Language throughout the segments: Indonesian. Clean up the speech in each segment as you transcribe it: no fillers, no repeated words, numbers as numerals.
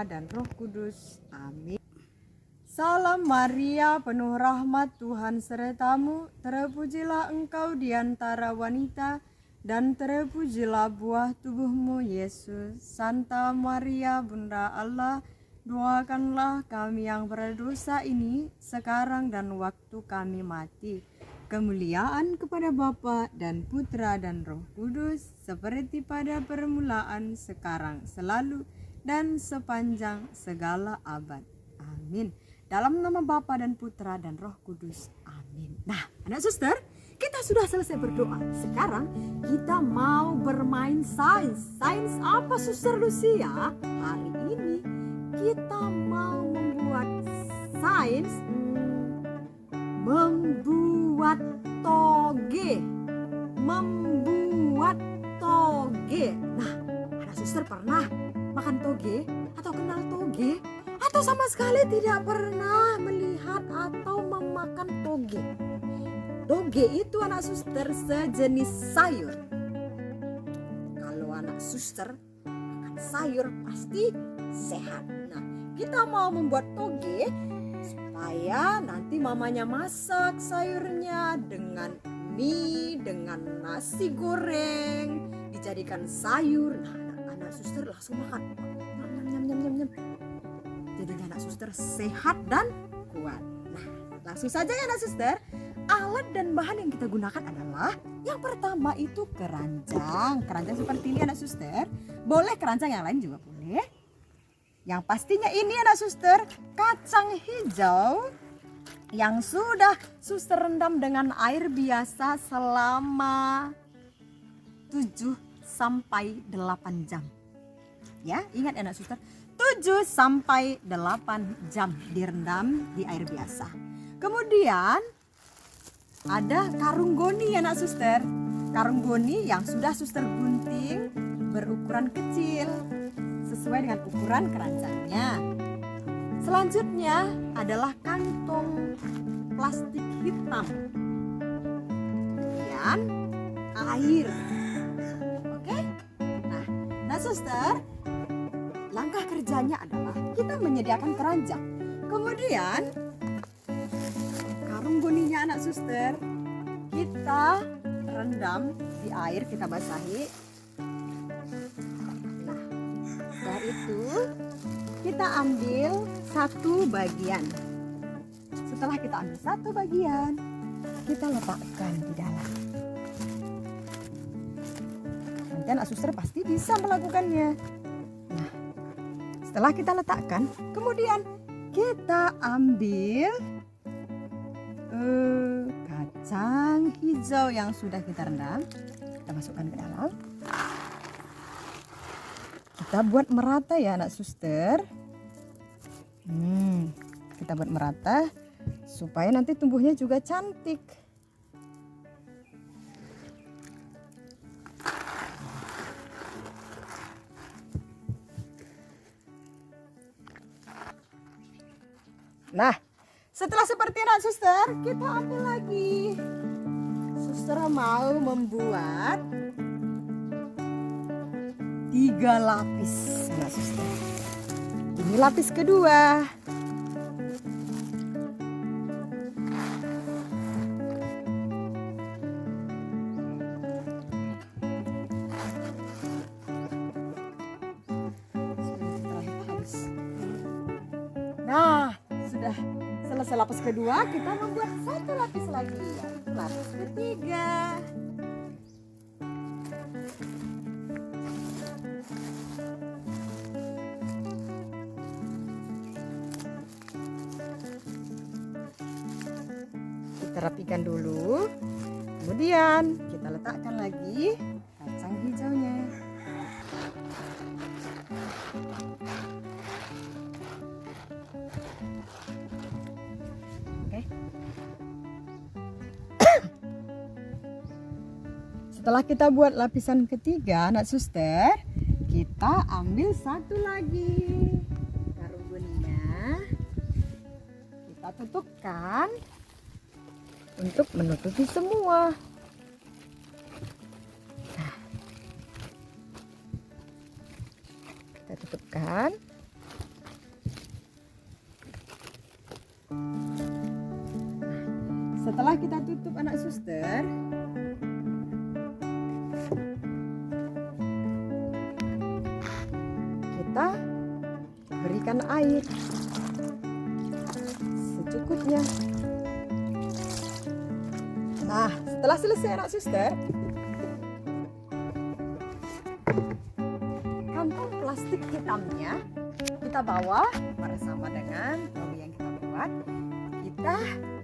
dan Roh Kudus. Amin. Salam Maria, penuh rahmat, Tuhan sertamu, terpujilah engkau di antara wanita, dan terpujilah buah tubuhmu, Yesus. Santa Maria, Bunda Allah, doakanlah kami yang berdosa ini, sekarang dan waktu kami mati. Kemuliaan kepada Bapa dan Putra dan Roh Kudus, seperti pada permulaan, sekarang, selalu, dan sepanjang segala abad. Amin. Dalam nama Bapa dan Putra dan Roh Kudus. Amin. Nah, anak suster, kita sudah selesai berdoa. Sekarang kita mau bermain sains. Sains apa, Suster Lucia? Hari ini kita mau membuat sains membuat toge. Membuat toge. Nah, anak suster pernah makan toge atau kenal toge? Atau sama sekali tidak pernah melihat atau memakan toge? Toge itu, anak suster, sejenis sayur. Kalau anak suster makan sayur pasti sehat. Nah, kita mau membuat toge supaya nanti mamanya masak sayurnya dengan mie, dengan nasi goreng, dijadikan sayur. Nah, anak suster langsung makan. Nyam, nyam, nyam, nyam. Jadinya anak suster sehat dan kuat. Nah, langsung saja ya anak suster. Alat dan bahan yang kita gunakan adalah yang pertama itu keranjang. Keranjang seperti ini anak suster. Boleh keranjang yang lain juga boleh. Yang pastinya ini anak suster, kacang hijau yang sudah suster rendam dengan air biasa selama 7 sampai 8 jam. Ya, ingat anak suster, 7 sampai 8 jam direndam di air biasa. Kemudian ada karung goni anak suster. Karung goni yang sudah suster gunting berukuran kecil sesuai dengan ukuran keranjangnya. Selanjutnya adalah kantong plastik hitam. Kemudian air. Oke? Nah suster, langkah kerjanya adalah kita menyediakan keranjang. Kemudian karung goninya anak suster kita rendam di air, kita basahi. Nah, setelah itu kita ambil satu bagian. Setelah kita ambil satu bagian, kita letakkan di dalam. Nanti anak suster pasti bisa melakukannya. Nah, setelah kita letakkan, kemudian kita ambil kacang hijau yang sudah kita rendam, kita masukkan ke dalam. Kita buat merata ya anak suster. Kita buat merata supaya nanti tumbuhnya juga cantik. Nah, setelah seperti anak suster, kita ambil lagi. Suster mau membuat 3 lapis anak suster. Ini lapis kedua. Nah, sudah selesai lapis kedua, kita membuat satu lapis lagi, yaitu lapis ketiga. Kita rapikan dulu, kemudian kita letakkan lagi kacang hijaunya. Oke. Setelah kita buat lapisan ketiga, anak suster, kita ambil satu lagi karung goninya, kita tutupkan untuk menutupi semua. Nah, kita tutupkan. Setelah kita tutup anak suster, kita berikan air secukupnya. Nah, setelah selesai anak suster, kantong plastik hitamnya kita bawa bersama dengan toge yang kita buat. Kita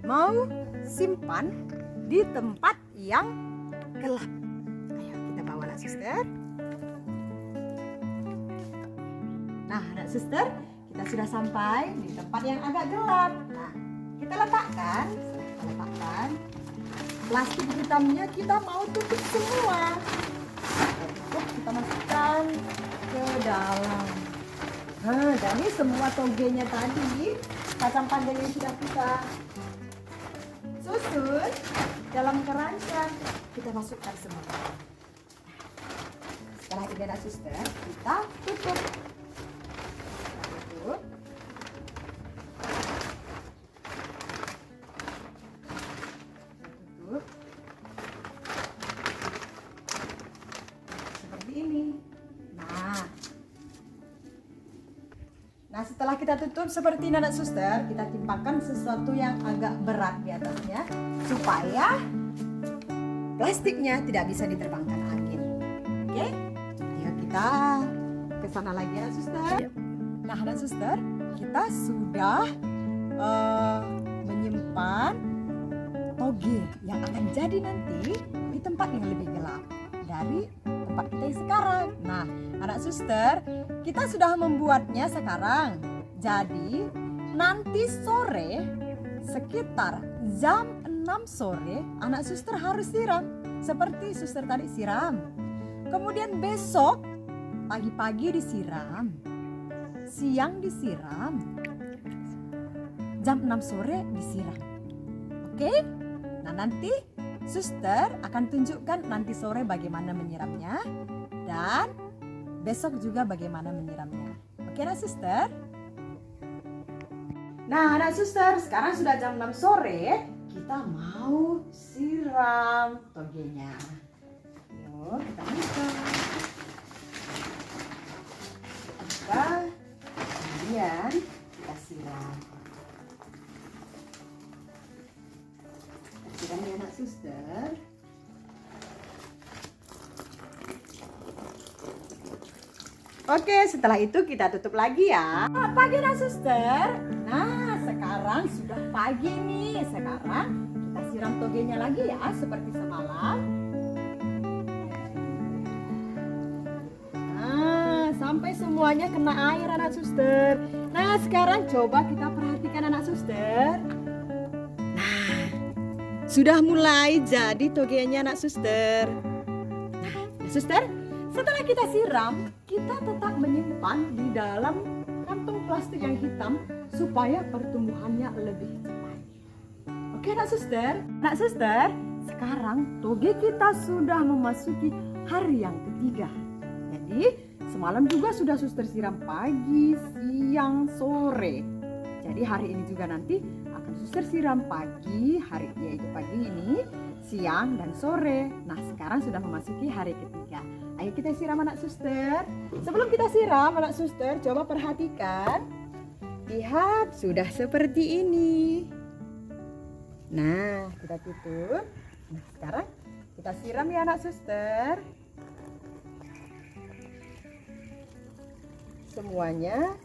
mau simpan di tempat yang gelap. Ayo kita bawa anak suster. Nah anak suster, kita sudah sampai di tempat yang agak gelap. Nah kita letakkan plastik hitamnya, kita mau tutup semua. Kita masukkan ke dalam. Nah jadi semua togenya tadi, kacang panjang yang sudah kita susun dalam keranjang, kita masukkan semua. Setelah itu anak suster, kita tutup. Seperti ini. Nah setelah kita tutup seperti ini anak suster, kita timpakan sesuatu yang agak berat di atasnya supaya plastiknya tidak bisa diterbangkan angin. Oke, yuk kita ke sana lagi anak suster. Nah anak suster, kita sudah menyimpan toge yang akan jadi nanti di tempat yang lebih gelap dari tempat kita yang sekarang. Nah anak suster, kita sudah membuatnya sekarang. Jadi nanti sore sekitar jam 6 sore anak suster harus siram. Seperti suster tadi siram. Kemudian besok pagi-pagi disiram. Siang disiram. Jam 6 sore disiram. Oke? Nah nanti suster akan tunjukkan nanti sore bagaimana menyiramnya. Dan besok juga bagaimana menyiramnya. Oke anak suster? Nah anak suster, sekarang sudah jam 6 sore. Kita mau siram togenya. Yuk kita buka. Kemudian kita siram. Kita siram ya anak suster. Oke, setelah itu kita tutup lagi ya. Pagi anak suster. Nah, sekarang sudah pagi nih. Sekarang kita siram togenya lagi ya, seperti semalam. Nah, sampai semuanya kena air anak suster. Nah, sekarang coba kita perhatikan anak suster. Nah, sudah mulai jadi togenya anak suster. Nah, suster, setelah kita siram, kita tetap menyimpan di dalam kantong plastik yang hitam supaya pertumbuhannya lebih cepat. Oke nak suster? Nak suster, sekarang toge kita sudah memasuki hari yang ketiga. Jadi semalam juga sudah suster siram pagi, siang, sore. Jadi hari ini juga nanti akan suster siram pagi, yaitu pagi ini, siang dan sore. Nah sekarang sudah memasuki hari ketiga. Ayo kita siram anak suster. Sebelum kita siram anak suster, coba perhatikan. Lihat, sudah seperti ini. Nah, kita tutup. Nah, sekarang kita siram ya anak suster. Semuanya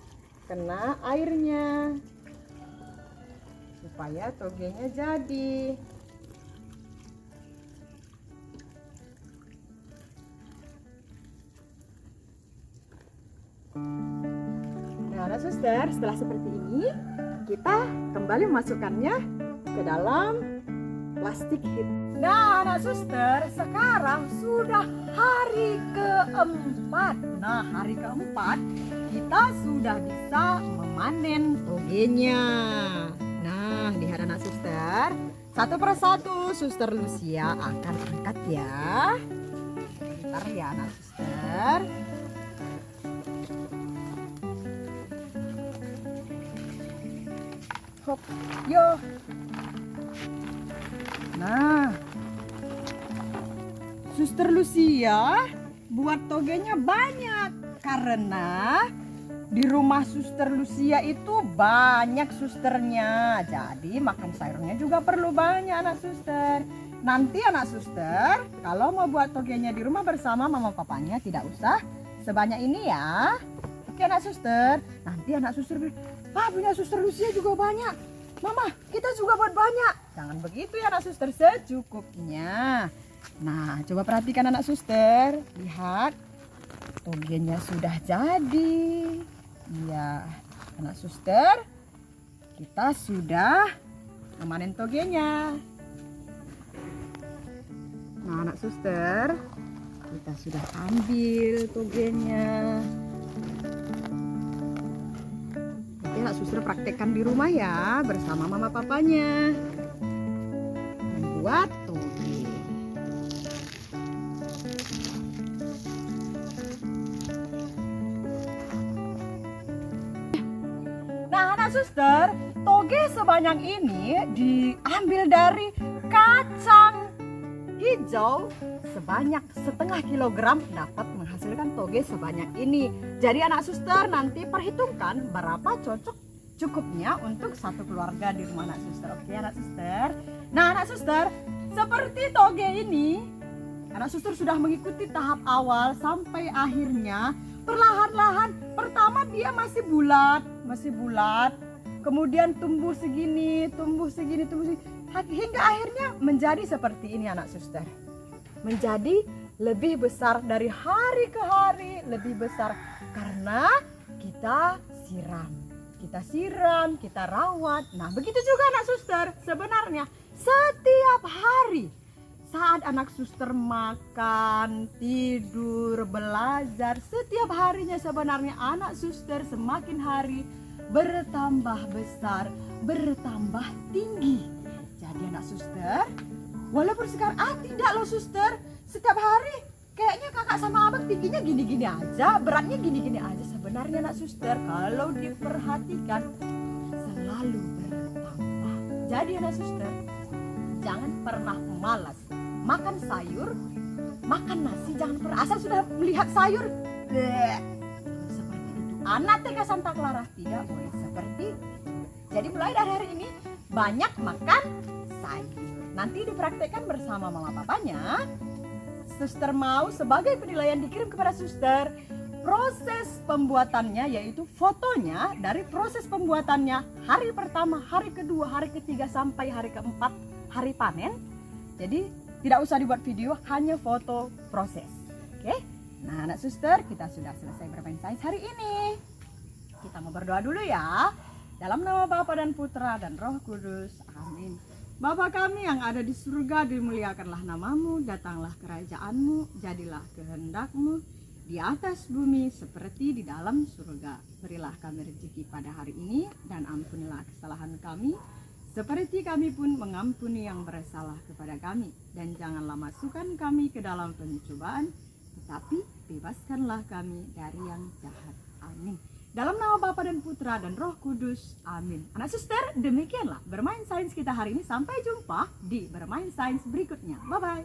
kena airnya. Supaya togenya jadi. Nah, anak suster, setelah seperti ini, kita kembali memasukkannya ke dalam plastik hitam. Nah, anak suster, sekarang sudah hari keempat. Nah, hari keempat kita sudah bisa memanen togenya. Nah, lihat anak suster, satu persatu suster Lucia akan angkat ya. Bentar ya anak suster. Hop, yo. Nah, Suster Lucia buat togenya banyak karena di rumah Suster Lucia itu banyak susternya. Jadi makan sayurnya juga perlu banyak anak suster. Nanti anak suster kalau mau buat togenya di rumah bersama mama papanya tidak usah sebanyak ini ya. Oke anak suster. Nanti anak suster bilang, punya Suster Lucia juga banyak. Mama, kita juga buat banyak. Jangan begitu ya anak suster, secukupnya. Nah, coba perhatikan anak suster. Lihat, togenya sudah jadi. Iya, anak suster, kita sudah memanen togenya. Nah, anak suster, kita sudah ambil togenya. Nanti anak suster praktekkan di rumah ya, bersama mama papanya. Membuat toge. Nah, anak suster, toge sebanyak ini diambil dari kacang hijau sebanyak 1/2 kilogram dapat menghasilkan toge sebanyak ini. Jadi anak suster nanti perhitungkan berapa cukupnya untuk satu keluarga di rumah anak suster. Oke anak suster. Nah anak suster, seperti toge ini, anak suster sudah mengikuti tahap awal sampai akhirnya. Perlahan-lahan, pertama dia masih bulat, kemudian tumbuh segini, hingga akhirnya menjadi seperti ini anak suster. Menjadi lebih besar dari hari ke hari, lebih besar karena kita siram, kita rawat. Nah begitu juga anak suster, sebenarnya setiap hari saat anak suster makan, tidur, belajar, setiap harinya sebenarnya anak suster semakin hari bertambah besar, bertambah tinggi. Jadi anak suster, walaupun sekarang tidak loh suster, setiap hari kayaknya kakak sama abang tingginya gini-gini aja, beratnya gini-gini aja. Sebenarnya anak suster kalau diperhatikan selalu bertambah. Jadi anak suster, jangan pernah malas makan sayur, makan nasi, jangan pernah asal sudah melihat sayur seperti itu. Anak TK Santa Clara tidak boleh seperti itu. Jadi mulai dari hari ini banyak makan sayur. Nanti dipraktekkan bersama mama papanya. Suster mau sebagai penilaian dikirim kepada suster proses pembuatannya, yaitu fotonya dari proses pembuatannya hari pertama, hari kedua, hari ketiga sampai hari keempat hari panen. Jadi tidak usah dibuat video, hanya foto proses. Oke? Nah, anak suster, kita sudah selesai bermain sains hari ini. Kita mau berdoa dulu ya. Dalam nama Bapa dan Putra dan Roh Kudus. Amin. Bapa kami yang ada di surga, dimuliakanlah namamu, datanglah kerajaanmu, jadilah kehendakmu di atas bumi seperti di dalam surga. Berilah kami rezeki pada hari ini dan ampunilah kesalahan kami seperti kami pun mengampuni yang bersalah kepada kami. Dan janganlah masukkan kami ke dalam pencobaan, tetapi bebaskanlah kami dari yang jahat. Amin. Dalam nama Bapa dan Putra dan Roh Kudus. Amin. Anak suster, demikianlah bermain sains kita hari ini. Sampai jumpa di bermain sains berikutnya. Bye-bye.